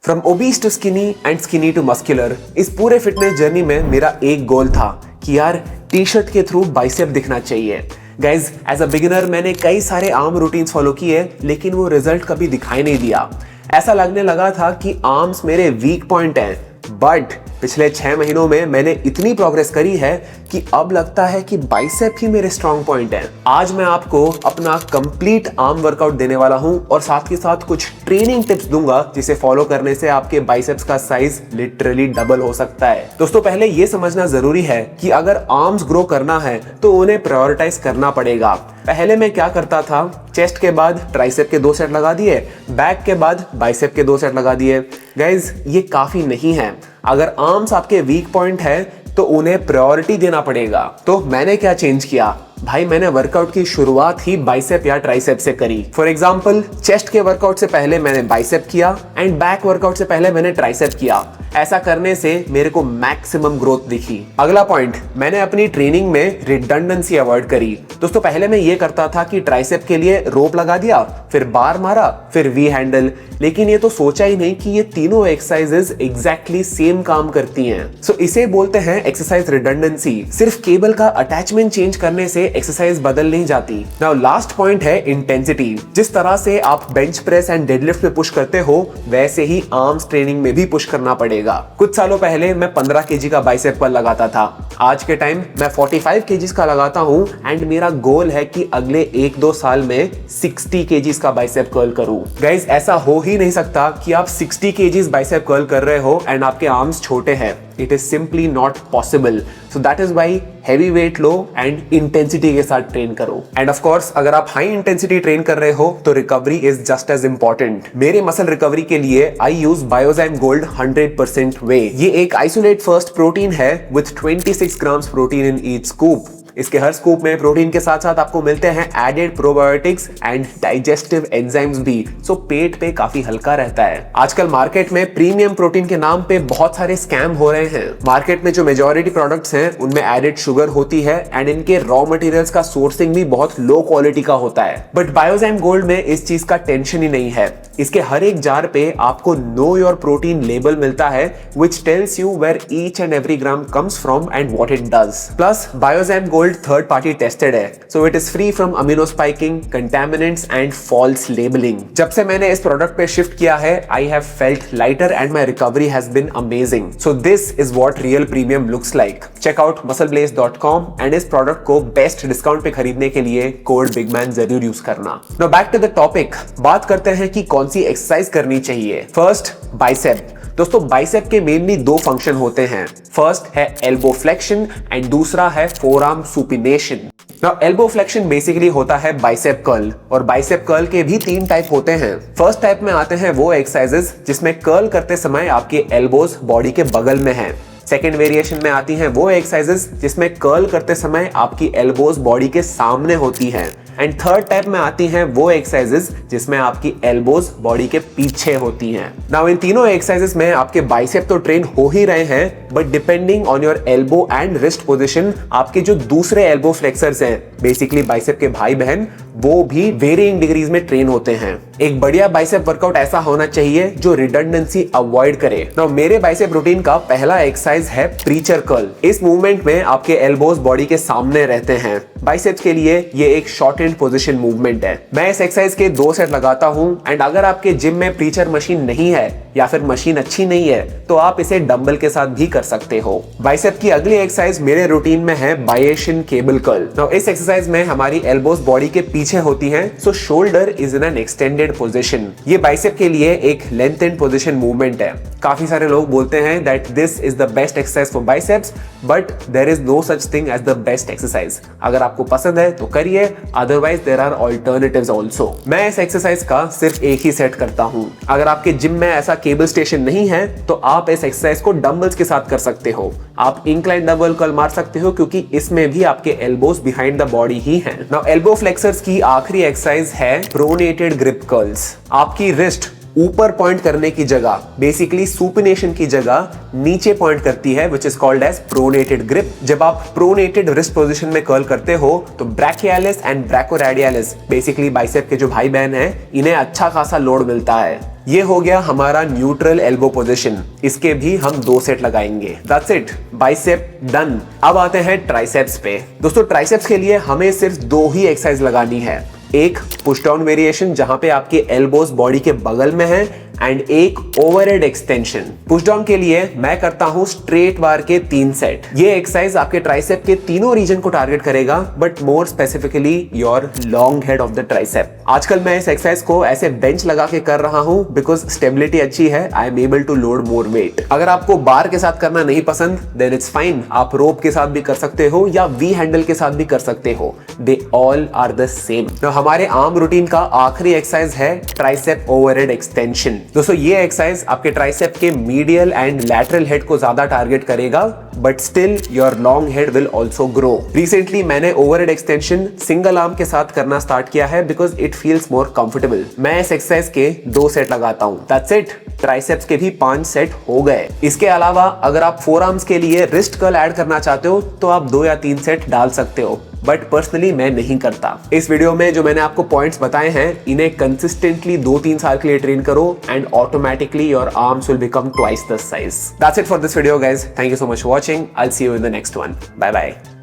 From obese to skinny and skinny to muscular, इस पूरे fitness journey में मेरा एक गोल था कि यार टी शर्ट के थ्रू बाइसेप दिखना चाहिए। गाइज, एज अ बिगिनर मैंने कई सारे आर्म रूटीन्स फॉलो किए, लेकिन वो रिजल्ट कभी दिखाई नहीं दिया। ऐसा लगने लगा था कि आर्म्स मेरे वीक पॉइंट हैं। बट पिछले 6 महीनों में मैंने इतनी प्रोग्रेस करी है कि अब लगता है कि बाइसेप ही मेरे स्ट्रॉन्ग पॉइंट है। आज मैं आपको अपना कंप्लीट आर्म वर्कआउट देने वाला हूं और साथ ही साथ कुछ ट्रेनिंग टिप्स दूंगा जिसे फॉलो करने से आपके बाइसेप्स का साइज लिटरली डबल हो सकता है। दोस्तों, पहले ये समझना जरूरी है कि अगर आर्म्स ग्रो करना है तो उन्हें प्रायोरिटाइज करना पड़ेगा। पहले मैं क्या करता था, चेस्ट के बाद ट्राइसेप के 2 सेट लगा दिए, बैक के बाद बाइसेप के 2 सेट लगा दिए। गाइज, ये काफी नहीं है। अगर आर्म्स आपके वीक पॉइंट है तो उन्हें प्रायोरिटी देना पड़ेगा। तो मैंने क्या चेंज किया भाई, मैंने वर्कआउट की शुरुआत ही बाइसेप या ट्राइसेप से करी। फॉर एग्जांपल, चेस्ट के वर्कआउट से पहले मैंने बाइसेप किया एंड बैक वर्कआउट से पहले मैंने ट्राइसेप किया। ऐसा करने से मेरे को मैक्सिमम ग्रोथ दिखी। अगला पॉइंट, मैंने अपनी ट्रेनिंग में रिडंडेंसी अवॉइड करी। दोस्तों, पहले मैं ये करता था कि ट्राइसेप के लिए रोप लगा दिया, फिर बार मारा, फिर वी हैंडल, लेकिन ये तो सोचा ही नहीं कि ये तीनों एक्सरसाइजेस एग्जैक्टली सेम काम करती हैं। सो इसे बोलते हैं एक्सरसाइज रिडंडेंसी। सिर्फ केबल का अटैचमेंट चेंज करने से एक्सरसाइज बदल नहीं जाती। नाउ लास्ट पॉइंट है इंटेंसिटी। जिस तरह से आप बेंच प्रेस एंड डेडलिफ्ट में पुश करते हो, वैसे ही आर्म्स ट्रेनिंग में भी पुश करना पड़ेगा। कुछ सालों पहले मैं 15 केजी का बाइसेप कर्ल लगाता था। आज के टाइम मैं 45 केजीज का लगाता हूं एंड मेरा गोल है कि अगले 1-2 साल में 60 केजीज का बाइसेप कर्ल करूं। गाइस, ऐसा हो ही नहीं सकता कि आप 60 केजीज बाइसेप कर्ल कर रहे हो एंड आपके आर्म्स छोटे हैं। It is simply not possible. So that is why heavy weight low and intensity के साथ ट्रेन करो। And of course, अगर आप हाई इंटेंसिटी ट्रेन कर रहे हो तो recovery is just as important. मेरे मसल रिकवरी के लिए I use Biozyme gold 100% whey. ये एक आइसोलेट फर्स्ट प्रोटीन है with 26 grams protein in each scoop. इसके हर स्कूप में प्रोटीन के साथ साथ आपको मिलते हैं added probiotics and digestive enzymes भी। सो पेट पे काफी हल्का रहता है। आजकल मार्केट में प्रीमियम प्रोटीन के नाम पे बहुत सारे स्कैम हो रहे हैं। मार्केट में जो मेजॉरिटी प्रोडक्ट्स हैं उनमें एडेड शुगर होती है एंड इनके रॉ मटेरियल्स का सोर्सिंग भी बहुत लो क्वालिटी का होता है। बट बायोजाइम गोल्ड में इस चीज का टेंशन ही नहीं है। इसके हर एक जार पे आपको नो योर प्रोटीन लेबल मिलता है which tells you where each and every gram comes from and what it does. Plus, Biozyme Gold third party tested है, so it is free from amino spiking, contaminants and false labeling. जब से मैंने इस product पे shift किया है, I have felt lighter and my recovery has been amazing. So this is what real premium looks like. Check out muscleblaze.com and इस product को best discount पे खरीदने के लिए कोड बिगमैन जरूर यूज करना। Now back to the topic. बात करते हैं कि कौन सी एक्सरसाइज करनी चाहिए। First, bicep. दोस्तों, बाइसेप के मेनली 2 फंक्शन होते हैं। फर्स्ट है एल्बो फ्लेक्शन एंड दूसरा है forearm supination. Now elbow flexion basically होता है बाइसेप कर्ल और बाइसेप कर्ल के भी 3 टाइप होते हैं। फर्स्ट टाइप में आते हैं वो एक्सरसाइजेस जिसमें कर्ल करते समय आपके एल्बोज बॉडी के बगल में हैं। सेकेंड वेरिएशन में आती हैं वो एक्सरसाइजेस जिसमें कर्ल करते समय आपकी एल्बोज बॉडी के सामने होती हैं। एंड थर्ड टाइप में आती हैं वो एक्सरसाइजेस जिसमें आपकी एल्बोज बॉडी के पीछे होती हैं। नाउ इन तीनों एक्सरसाइजेस में आपके बाइसेप तो ट्रेन हो ही रहे हैं, but depending on your elbow and wrist position आपके जो दूसरे एल्बो फ्लेक्सर्स हैं, बेसिकली बाइसेप के भाई बहन, वो भी वेरिइंग डिग्रीज में ट्रेन होते हैं। एक बढ़िया बाइसेप वर्कआउट ऐसा होना चाहिए जो रिडंडेंसी अवॉइड करे। नाउ मेरे बाइसेप रूटीन का पहला एक्सरसाइज है प्रीचर कर्ल। इस मूवमेंट में आपके एल्बोज बॉडी के सामने रहते हैं। बाइसेप्स के लिए ये एक शॉर्ट एंड पोजीशन मूवमेंट है। मैं इस एक्सरसाइज के 2 सेट लगाता हूं एंड अगर आपके जिम में प्रीचर मशीन नहीं है या फिर मशीन अच्छी नहीं है तो आप इसे डंबल के साथ भी कर सकते हो। बाइसेप की अगली एक्सरसाइज मेरे रूटीन में है बायेशियन केबल कर्ल। नाउ इस एक्सरसाइज में हमारी एल्बोज बॉडी के पीछे होती हैं, so shoulder is in an extended position. ये बाइसेप के लिए एक लेंथ एंड पोजीशन मूवमेंट है। काफी सारे लोग बोलते हैं that this is the best exercise for biceps, but there is no such thing as the best exercise. अगर आपको पसंद है तो करिए, otherwise there are alternatives also. मैं इस एक्सरसाइज का सिर्फ एक ही सेट करता हूं। अगर आपके जिम में ऐसा केबल स्टेशन नहीं है तो आप इस एक्सरसाइज को डंबल्स के साथ कर सकते हो। आप इंक्लाइन डबल कर्ल मार सकते हो क्योंकि इसमें भी आपके एल्बोज बिहाइंड द बॉडी ही हैं। नाउ एल्बो फ्लेक्सर्स की आखिरी एक्सरसाइज है प्रोनेटेड ग्रिप कर्ल्स। आपकी रिस्ट ऊपर पॉइंट करने की जगह, बेसिकली सुपिनेशन की जगह नीचे पॉइंट करती है, which is called as pronated grip. जब आप प्रोनेटेड रिस्ट पोजीशन में कर्ल करते हो तो brachialis and brachioradialis, basically bicep के जो भाई बहन हैं, इन्हें अच्छा खासा लोड मिलता है। ये हो गया हमारा न्यूट्रल एल्बो पोजीशन, इसके भी हम 2 सेट लगाएंगे। That's it, bicep done. अब आते हैं ट्राइसेप्स पे। दोस्तों ट्राइसेप्स के लिए हमें सिर्फ 2 ही एक्सरसाइज लगानी है। एक पुश डाउन वेरिएशन जहां पे आपके एल्बोज बॉडी के बगल में है, एंड एक ओवरहेड एक्सटेंशन। पुश डाउन के लिए मैं करता हूं स्ट्रेट बार के 3 सेट। ये एक्सरसाइज आपके ट्राइसेप के तीनों रीजन को टारगेट करेगा, but more specifically your long head of the tricep. आजकल मैं इस एक्सरसाइज को ऐसे बेंच लगा के कर रहा हूं बिकॉज स्टेबिलिटी अच्छी है, I am able to load more weight. अगर आपको बार के साथ करना नहीं पसंद देन इट्स फाइन, आप रोप के साथ भी कर सकते हो या वी हैंडल के साथ भी कर सकते हो, they all are the same. हमारे आर्म रूटीन का आखिरी एक्सरसाइज है ट्राइसेप ओवरहेड एक्सटेंशन। दोस्तों ये एक्सरसाइज आपके ट्राइसेप के मीडियल एंड लैटरल हेड को ज्यादा टारगेट करेगा, but still your long head will also grow. Recently मैंने ओवरहेड एक्सटेंशन सिंगल आर्म के साथ करना स्टार्ट किया है because it feels more comfortable. मैं इस एक्सरसाइज के 2 सेट लगाता हूं। दैट्स इट, ट्राइसेप्स के भी 5 सेट हो गए। इसके अलावा अगर आप फोर आर्म्स के लिए रिस्ट कर्ल ऐड करना चाहते हो तो आप 2 या 3 सेट डाल सकते हो, बट पर्सनली मैं नहीं करता। इस वीडियो में जो मैंने आपको पॉइंट्स बताए हैं, इन्हें कंसिस्टेंटली 2-3 साल के लिए ट्रेन करो and automatically your arms will become twice the size. That's it for this video guys, thank you so much for watching. I will see you in the next one. Bye bye.